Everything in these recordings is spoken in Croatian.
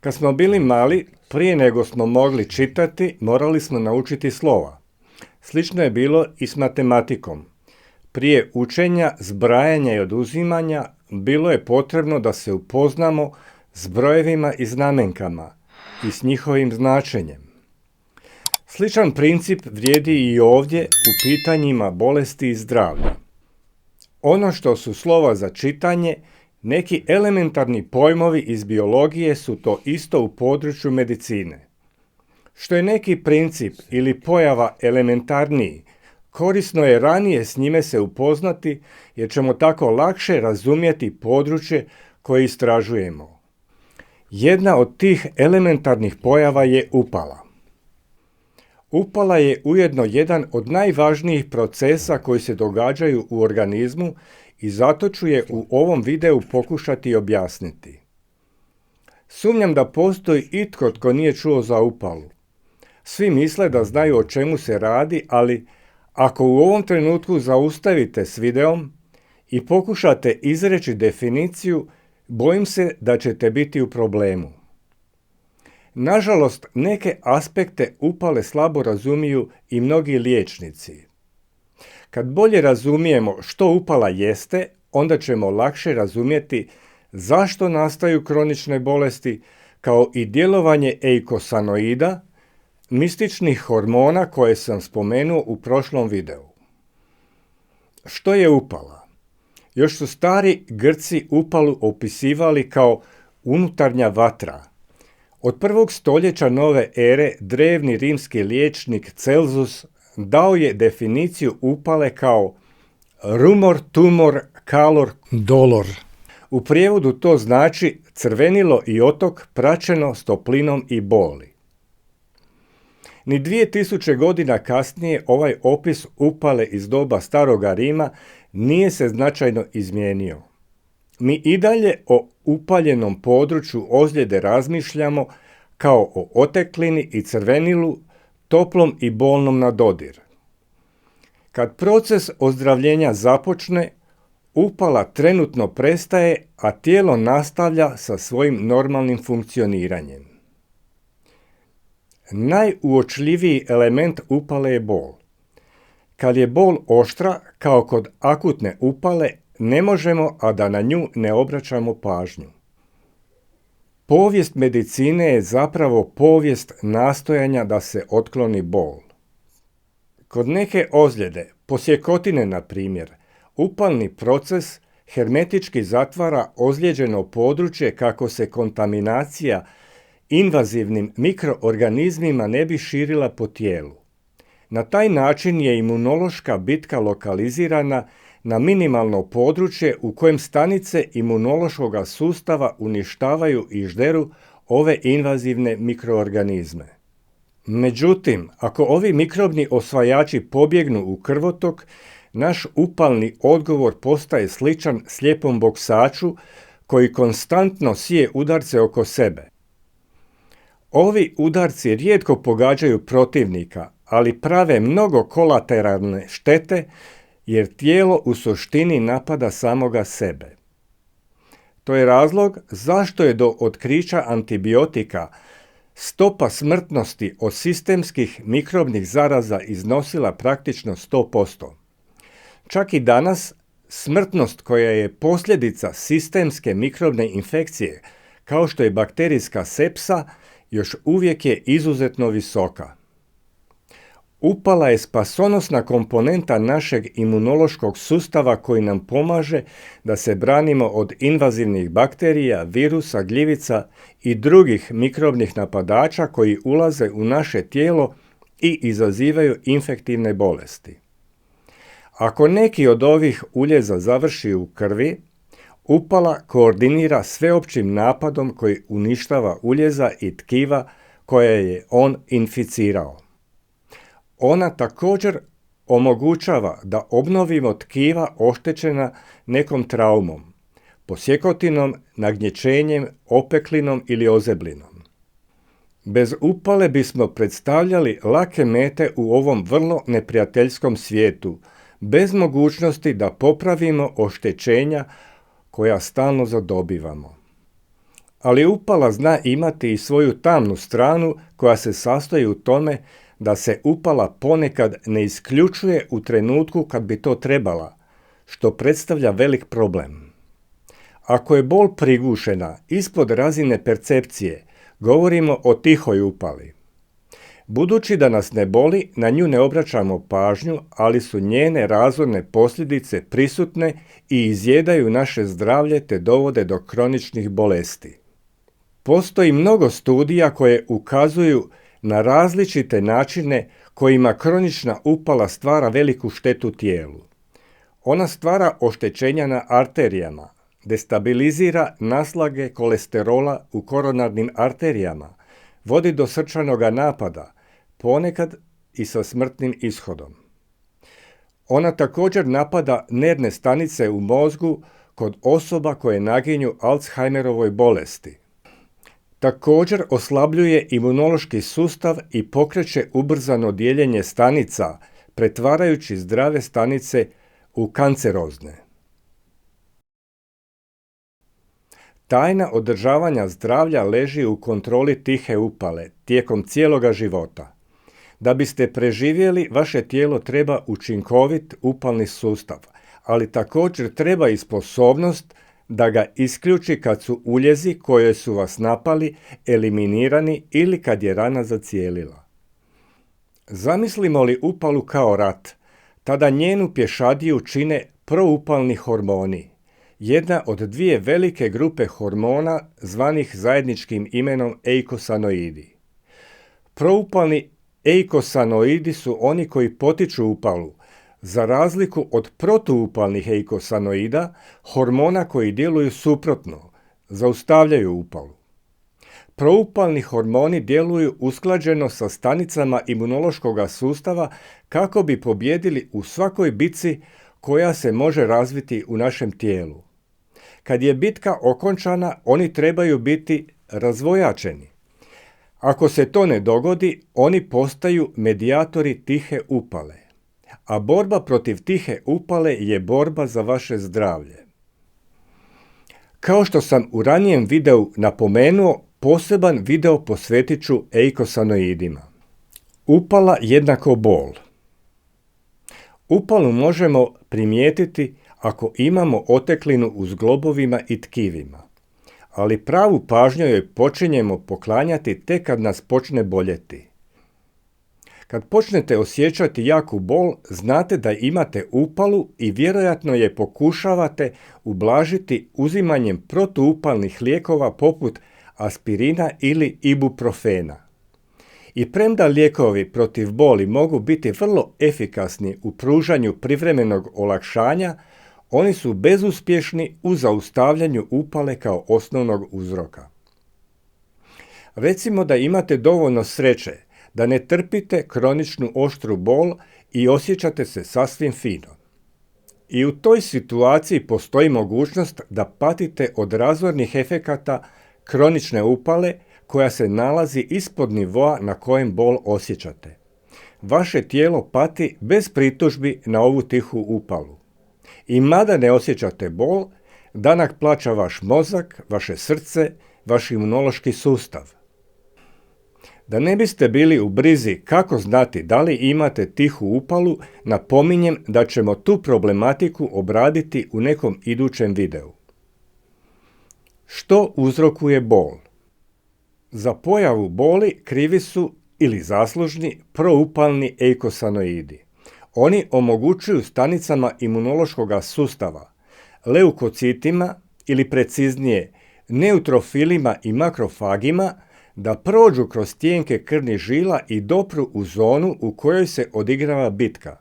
Kad smo bili mali, prije nego smo mogli čitati, morali smo naučiti slova. Slično je bilo i s matematikom. Prije učenja, zbrajanja i oduzimanja bilo je potrebno da se upoznamo s brojevima i znamenkama i s njihovim značenjem. Sličan princip vrijedi i ovdje u pitanjima bolesti i zdravlja. Ono što su slova za čitanje, neki elementarni pojmovi iz biologije su to isto u području medicine. Što je neki princip ili pojava elementarniji, korisno je ranije s njime se upoznati jer ćemo tako lakše razumjeti područje koje istražujemo. Jedna od tih elementarnih pojava je upala. Upala je ujedno jedan od najvažnijih procesa koji se događaju u organizmu i zato ću je u ovom videu pokušati objasniti. Sumnjam da postoji itko tko nije čuo za upalu. Svi misle da znaju o čemu se radi, ali ako u ovom trenutku zaustavite s videom i pokušate izreći definiciju, bojim se da ćete biti u problemu. Nažalost, neke aspekte upale slabo razumiju i mnogi liječnici. Kad bolje razumijemo što upala jeste, onda ćemo lakše razumjeti zašto nastaju kronične bolesti, kao i djelovanje eikosanoida, mističnih hormona koje sam spomenuo u prošlom videu. Što je upala? Još su stari Grci upalu opisivali kao unutarnja vatra. Od 1. stoljeća nove ere drevni rimski liječnik Celsus dao je definiciju upale kao rumor, tumor, calor, dolor. U prijevodu to znači crvenilo i otok praćeno s toplinom i boli. Ni 2000 godina kasnije ovaj opis upale iz doba Staroga Rima nije se značajno izmijenio. Mi i dalje o upaljenom području ozljede razmišljamo kao o oteklini i crvenilu, toplom i bolnom na dodir. Kad proces ozdravljenja započne, upala trenutno prestaje, a tijelo nastavlja sa svojim normalnim funkcioniranjem. Najuočljiviji element upale je bol. Kad je bol oštra, kao kod akutne upale, ne možemo, a da na nju ne obraćamo pažnju. Povijest medicine je zapravo povijest nastojanja da se otkloni bol. Kod neke ozljede, posjekotine na primjer, upalni proces hermetički zatvara ozlijeđeno područje kako se kontaminacija invazivnim mikroorganizmima ne bi širila po tijelu. Na taj način je imunološka bitka lokalizirana na minimalno područje u kojem stanice imunološkog sustava uništavaju i žderu ove invazivne mikroorganizme. Međutim, ako ovi mikrobni osvajači pobjegnu u krvotok, naš upalni odgovor postaje sličan slijepom boksaču koji konstantno sije udarce oko sebe. Ovi udarci rijetko pogađaju protivnika, ali prave mnogo kolateralne štete jer tijelo u suštini napada samoga sebe. To je razlog zašto je do otkrića antibiotika stopa smrtnosti od sistemskih mikrobnih zaraza iznosila praktično 100%. Čak i danas smrtnost koja je posljedica sistemske mikrobne infekcije, kao što je bakterijska sepsa, još uvijek je izuzetno visoka. Upala je spasonosna komponenta našeg imunološkog sustava koji nam pomaže da se branimo od invazivnih bakterija, virusa, gljivica i drugih mikrobnih napadača koji ulaze u naše tijelo i izazivaju infektivne bolesti. Ako neki od ovih uljeza završi u krvi, upala koordinira sveopćim napadom koji uništava uljeza i tkiva koje je on inficirao. Ona također omogućava da obnovimo tkiva oštećena nekom traumom, posjekotinom, nagnječenjem, opeklinom ili ozeblinom. Bez upale bismo predstavljali lake mete u ovom vrlo neprijateljskom svijetu, bez mogućnosti da popravimo oštećenja koja stalno zadobivamo. Ali upala zna imati i svoju tamnu stranu koja se sastoji u tome da se upala ponekad ne isključuje u trenutku kad bi to trebala, što predstavlja velik problem. Ako je bol prigušena ispod razine percepcije, govorimo o tihoj upali. Budući da nas ne boli, na nju ne obraćamo pažnju, ali su njene razorne posljedice prisutne i izjedaju naše zdravlje te dovode do kroničnih bolesti. Postoji mnogo studija koje ukazuju na različite načine kojima kronična upala stvara veliku štetu tijelu. Ona stvara oštećenja na arterijama, destabilizira naslage kolesterola u koronarnim arterijama, vodi do srčanog napada, ponekad i sa smrtnim ishodom. Ona također napada nervne stanice u mozgu kod osoba koje naginju Alzheimerovoj bolesti. Također oslabljuje imunološki sustav i pokreće ubrzano dijeljenje stanica, pretvarajući zdrave stanice u kancerozne. Tajna održavanja zdravlja leži u kontroli tihe upale tijekom cijeloga života. Da biste preživjeli, vaše tijelo treba učinkovit upalni sustav, ali također treba i sposobnost da ga isključi kad su uljezi koje su vas napali eliminirani ili kad je rana zacijelila. Zamislimo li upalu kao rat, tada njenu pješadiju čine proupalni hormoni, jedna od dvije velike grupe hormona zvanih zajedničkim imenom eikosanoidi. Proupalni eikosanoidi su oni koji potiču upalu, za razliku od protuupalnih eikosanoida, hormona koji djeluju suprotno, zaustavljaju upalu. Proupalni hormoni djeluju usklađeno sa stanicama imunološkog sustava kako bi pobijedili u svakoj bitci koja se može razviti u našem tijelu. Kad je bitka okončana, oni trebaju biti razvojačeni. Ako se to ne dogodi, oni postaju medijatori tihe upale. A borba protiv tihe upale je borba za vaše zdravlje. Kao što sam u ranijem videu napomenuo, poseban video posvetit ću eikosanoidima. Upala jednako bol. Upalu možemo primijetiti ako imamo oteklinu u zglobovima i tkivima, ali pravu pažnju joj počinjemo poklanjati tek kad nas počne boljeti. Kad počnete osjećati jaku bol, znate da imate upalu i vjerojatno je pokušavate ublažiti uzimanjem protuupalnih lijekova poput aspirina ili ibuprofena. I premda lijekovi protiv boli mogu biti vrlo efikasni u pružanju privremenog olakšanja, oni su bezuspješni u zaustavljanju upale kao osnovnog uzroka. Recimo da imate dovoljno sreće da ne trpite kroničnu oštru bol i osjećate se sasvim fino. I u toj situaciji postoji mogućnost da patite od razornih efekata kronične upale koja se nalazi ispod nivoa na kojem bol osjećate. Vaše tijelo pati bez pritužbi na ovu tihu upalu. I mada ne osjećate bol, danak plaća vaš mozak, vaše srce, vaš imunološki sustav. Da ne biste bili u brizi kako znati da li imate tihu upalu, napominjem da ćemo tu problematiku obraditi u nekom idućem videu. Što uzrokuje bol? Za pojavu boli krivi su ili zaslužni proupalni eikosanoidi. Oni omogućuju stanicama imunološkog sustava, leukocitima ili preciznije neutrofilima i makrofagima da prođu kroz tijenke krvnih žila i dopru u zonu u kojoj se odigrava bitka.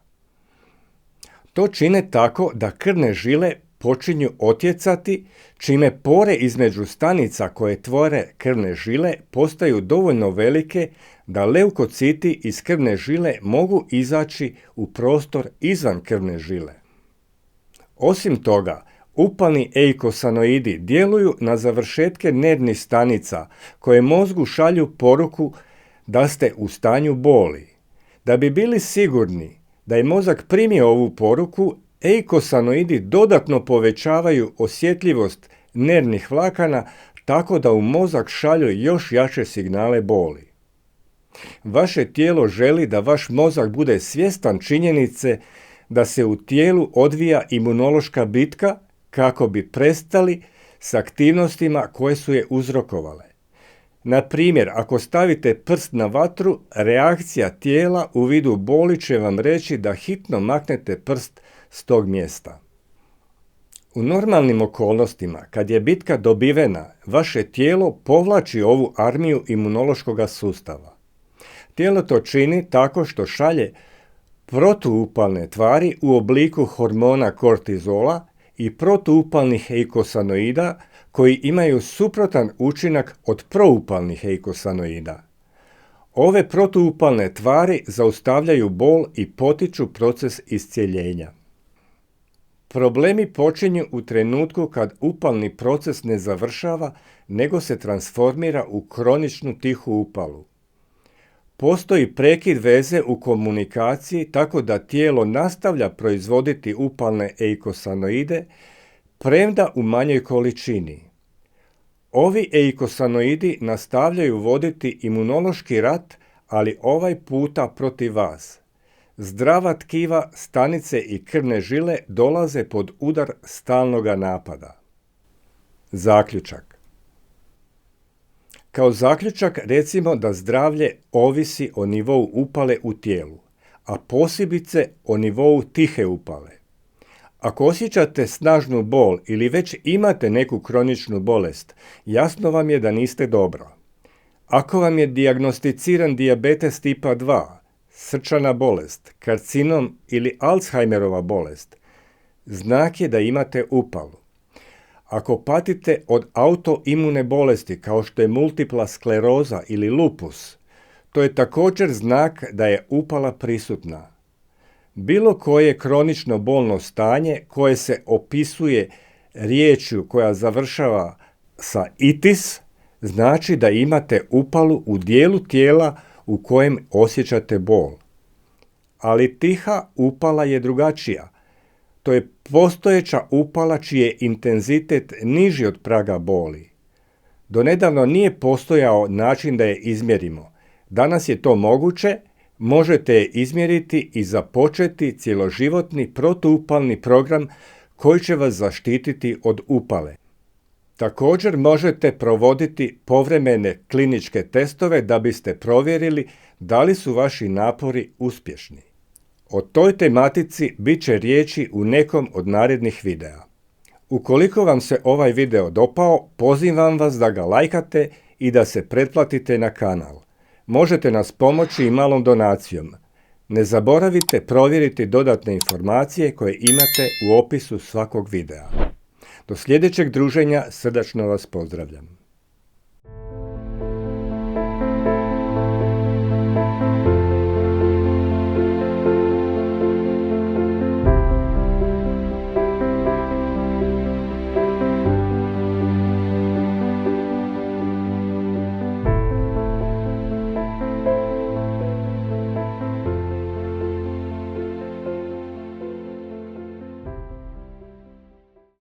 To čine tako da krvne žile počinju otjecati, čime pore između stanica koje tvore krvne žile postaju dovoljno velike da leukociti iz krvne žile mogu izaći u prostor izvan krvne žile. Osim toga, upalni eikosanoidi djeluju na završetke nervnih stanica koje mozgu šalju poruku da ste u stanju boli. Da bi bili sigurni da je mozak primio ovu poruku, eikosanoidi dodatno povećavaju osjetljivost nervnih vlakana tako da u mozak šalju još jače signale boli. Vaše tijelo želi da vaš mozak bude svjestan činjenice da se u tijelu odvija imunološka bitka kako bi prestali s aktivnostima koje su je uzrokovale. Na primjer, ako stavite prst na vatru, reakcija tijela u vidu boli će vam reći da hitno maknete prst s tog mjesta. U normalnim okolnostima, kad je bitka dobivena, vaše tijelo povlači ovu armiju imunološkog sustava. Tijelo to čini tako što šalje protuupalne tvari u obliku hormona kortizola i protuupalnih eikosanoida koji imaju suprotan učinak od proupalnih eikosanoida. Ove protuupalne tvari zaustavljaju bol i potiču proces iscjeljenja. Problemi počinju u trenutku kad upalni proces ne završava, nego se transformira u kroničnu tihu upalu. Postoji prekid veze u komunikaciji tako da tijelo nastavlja proizvoditi upalne eikosanoide, premda u manjoj količini. Ovi eikosanoidi nastavljaju voditi imunološki rat, ali ovaj puta protiv vas. Zdrava tkiva, stanice i krvne žile dolaze pod udar stalnoga napada. Zaključak. Kao zaključak recimo da zdravlje ovisi o nivou upale u tijelu, a posebice o nivou tihe upale. Ako osjećate snažnu bol ili već imate neku kroničnu bolest, jasno vam je da niste dobro. Ako vam je dijagnosticiran dijabetes tipa 2, srčana bolest, karcinom ili Alzheimerova bolest, znak je da imate upalu. Ako patite od autoimune bolesti kao što je multipla skleroza ili lupus, to je također znak da je upala prisutna. Bilo koje kronično bolno stanje koje se opisuje riječju koja završava sa itis, znači da imate upalu u dijelu tijela u kojem osjećate bol. Ali tiha upala je drugačija. To je postojeća upala čiji je intenzitet niži od praga boli. Donedavno nije postojao način da je izmjerimo. Danas je to moguće, možete je izmjeriti i započeti cjeloživotni protuupalni program koji će vas zaštititi od upale. Također možete provoditi povremene kliničke testove da biste provjerili da li su vaši napori uspješni. O toj tematici bit će riječi u nekom od narednih videa. Ukoliko vam se ovaj video dopao, pozivam vas da ga lajkate i da se pretplatite na kanal. Možete nas pomoći i malom donacijom. Ne zaboravite provjeriti dodatne informacije koje imate u opisu svakog videa. Do sljedećeg druženja srdačno vas pozdravljam.